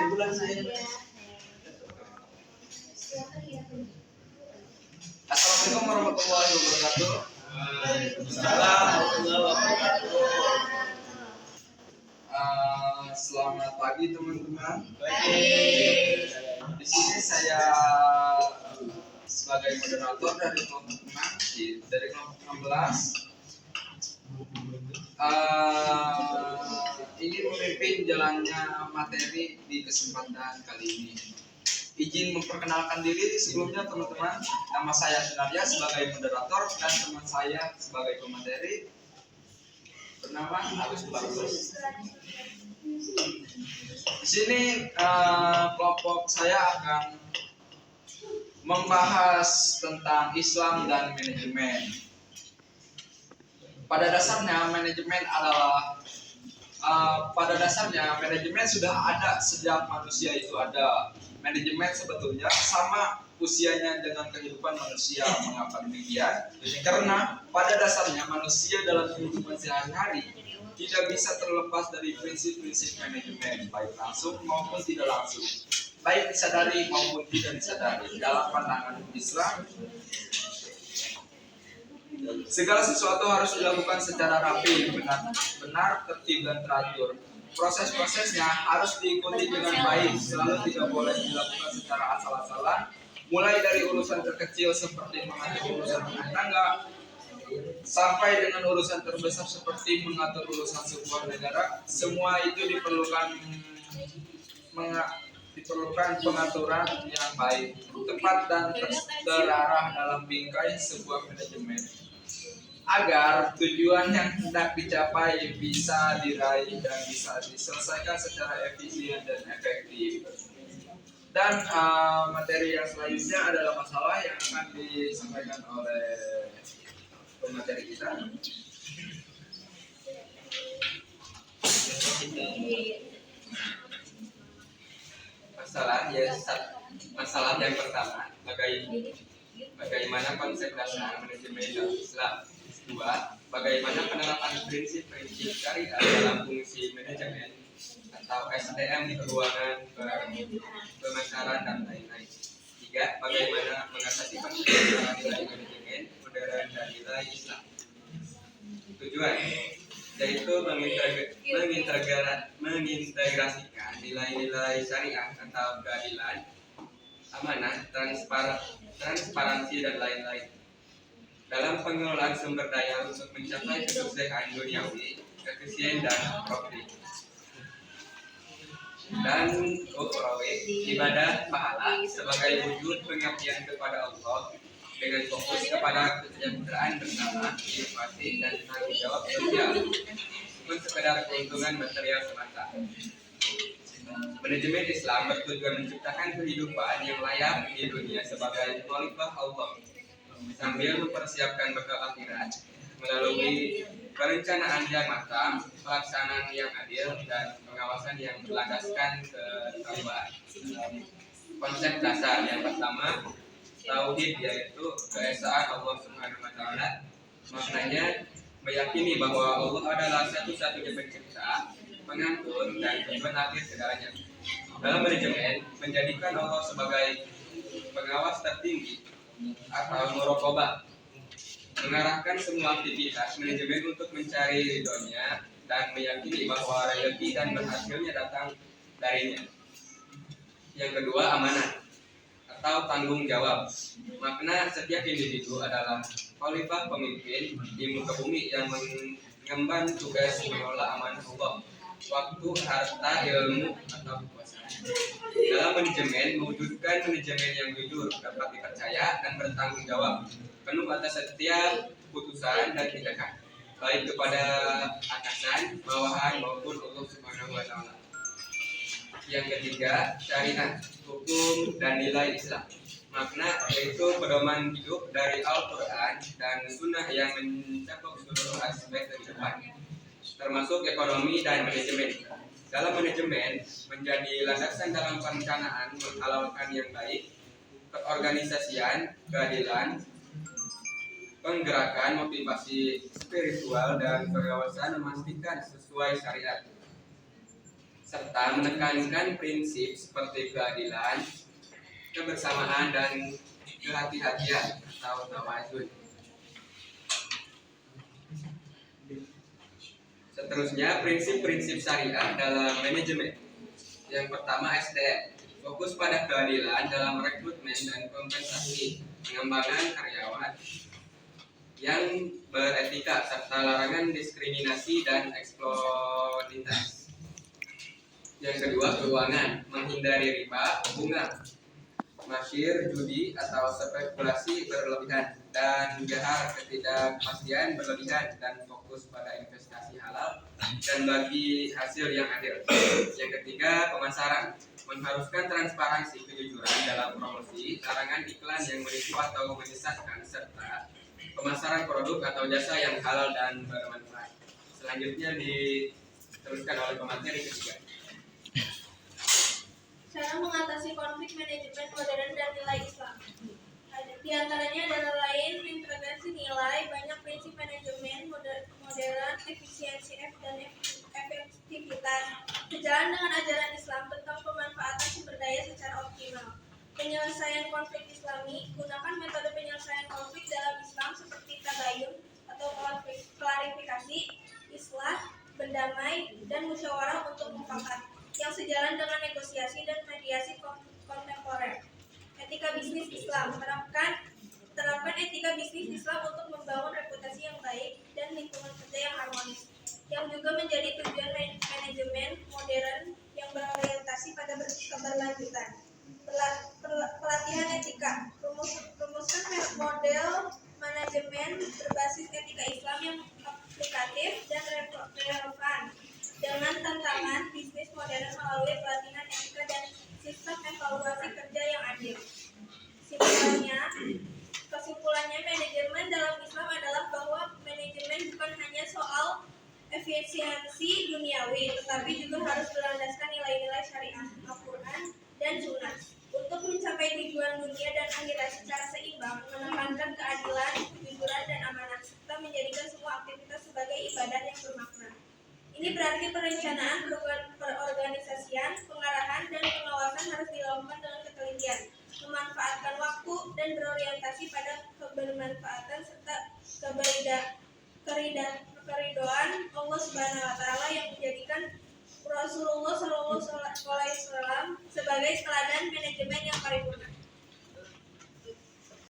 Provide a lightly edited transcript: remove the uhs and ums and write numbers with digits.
Assalamualaikum warahmatullahi wabarakatuh. Waalaikumsalam warahmatullahi wabarakatuh. Selamat pagi teman-teman. Di sini saya sebagai moderator dari kelompok 6, dari kelompok 16. Ingin memimpin jalannya materi di kesempatan kali ini. Izin memperkenalkan diri sebelumnya teman-teman. Nama saya Sunarya sebagai moderator dan teman saya sebagai pemateri bernama Agus Bagus. Di sini kelompok saya akan membahas tentang Islam dan manajemen. Pada dasarnya manajemen sudah ada sejak manusia itu ada. Manajemen sebetulnya sama usianya dengan kehidupan manusia. Mengapa demikian? Karena pada dasarnya manusia dalam kehidupan sehari-hari tidak bisa terlepas dari prinsip-prinsip manajemen, baik langsung maupun tidak langsung, baik disadari maupun tidak disadari. Dalam pandangan Islam, segala sesuatu harus dilakukan secara rapi, benar, tertib dan teratur. Proses-prosesnya harus diikuti dengan baik, selalu tidak boleh dilakukan secara asal-asalan. Mulai dari urusan terkecil seperti mengatur urusan rumah tangga, sampai dengan urusan terbesar seperti mengatur urusan sebuah negara, semua itu diperlukan pengaturan yang baik, tepat dan terarah dalam bingkai sebuah manajemen, agar tujuan yang hendak dicapai bisa diraih dan bisa diselesaikan secara efisien dan efektif. Dan materi yang selanjutnya adalah masalah yang akan disampaikan oleh pemateri kita. Masalah yang pertama, bagaimana konsep dasar manajemen dalam Islam. 2. Bagaimana penerapan prinsip-prinsip syariat dalam fungsi manajemen atau SDM di keuangan, pemasaran dan lain-lain. 3. Bagaimana mengatasi konflik nilai manajemen modern dan nilai Islam. Tujuan yaitu mengintegrasikan nilai-nilai syariat atau keadilan, amanah, transparansi dan lain-lain dalam pengelolaan sumber daya untuk mencapai kesuksesan duniawi, efisien dan profit. Dan ibadah pahala sebagai wujud pengabdian kepada Allah dengan fokus kepada kesejahteraan bersama, inovasi dan tanggung jawab sosial, bukan sekedar keuntungan material semata. Manajemen Islam bertujuan menciptakan kehidupan yang layak di dunia sebagai khalifah Allah, sambil mempersiapkan bekal akhirat melalui perencanaan yang matang, pelaksanaan yang adil, dan pengawasan yang berlandaskan ketakwaan. Konsep dasar yang pertama, tauhid, yaitu keesaan Allah Subhanahu wa Ta'ala. Maknanya meyakini bahwa Allah adalah satu-satunya pencipta, pengatur, dan tujuan akhir segalanya. Dalam manajemen, menjadikan Allah sebagai pengawas tertinggi atau muraqabah, mengarahkan semua aktivitas manajemen untuk mencari ridhonya dan meyakini bahwa rezeki dan berhasilnya datang darinya. Yang kedua, amanah atau tanggung jawab. Makna setiap individu adalah khalifah, pemimpin di muka bumi yang mengemban tugas mengelola amanah Allah, waktu, harta, ilmu, atau kekuasaan. Dalam manajemen, mewujudkan manajemen yang jujur, dapat dipercaya, dan bertanggung jawab penuh atas setiap keputusan dan tindakan, baik kepada atasan, bawahan, maupun Allah Subhanahu wa Ta'ala. Yang ketiga, syariat, hukum dan nilai Islam. Makna yaitu pedoman hidup dari Al-Quran dan Sunnah yang mencakup seluruh aspek kehidupan, termasuk ekonomi dan manajemen. Dalam manajemen, menjadi landasan dalam perencanaan, menghalalkan yang baik, keorganisasian, keadilan, penggerakan, motivasi spiritual, dan pengawasan memastikan sesuai syariat. serta menekankan prinsip seperti keadilan, kebersamaan, dan kehati-hatian atau tawazun. Seterusnya, prinsip-prinsip syariah dalam manajemen. Yang pertama, SDM. Fokus pada keadilan dalam rekrutmen dan kompensasi, pengembangan karyawan yang beretika, serta larangan diskriminasi dan eksploitasi. Yang kedua, keuangan. Menghindari riba, bunga, masyir, judi, atau spekulasi berlebihan, dan jahar ketidakpastian berlebihan, dan fokus pada investasi halal dan bagi hasil yang adil. Yang ketiga, pemasaran. Mengharuskan transparansi, kejujuran dalam promosi, larangan iklan yang menipu atau menyesatkan, serta pemasaran produk atau jasa yang halal dan bermanfaat. Selanjutnya diteruskan oleh pemateri ketiga. Cara mengatasi konflik manajemen modern dan nilai Islam. Di antaranya adalah lain integrasi nilai, banyak prinsip manajemen modern, efisiensi dan efektivitas, sejalan dengan ajaran Islam tentang pemanfaatan sumber daya secara optimal. Penyelesaian konflik Islami, gunakan metode penyelesaian konflik dalam Islam seperti tabayun atau klarifikasi, islah, berdamai, dan musyawarah untuk mufakat, yang sejalan dengan negosiasi dan mediasi kontemporer. Etika bisnis Islam, terapkan etika bisnis Islam untuk membangun reputasi yang baik dan lingkungan kerja yang harmonis, yang juga menjadi tujuan manajemen modern yang berorientasi pada keberlanjutan. Pelatihan etika, rumuskan model manajemen berbasis etika Islam yang aplikatif dan relevan dengan tantangan bisnis modern melalui pelatihan etika dan sistem evaluasi kerja yang adil. Kesimpulannya, manajemen dalam Islam adalah bahwa manajemen bukan hanya soal efisiensi duniawi, tetapi juga harus berlandaskan nilai-nilai syariah, Al-Quran, dan Sunnah. Untuk mencapai tujuan dunia dan akhirat secara seimbang, menekankan keadilan, kejujuran, dan amanah, serta menjadikan semua aktivitas sebagai ibadah yang bermakna. Ini berarti perencanaan, perorganisasian, pengarahan, dan pengawasan harus dilakukan dengan ketelitian, memanfaatkan waktu, dan berorientasi pada kebermanfaatan serta keridoan Allah Subhanahu wa Ta'ala, yang menjadikan Rasulullah SAW sebagai teladan manajemen yang paripurna.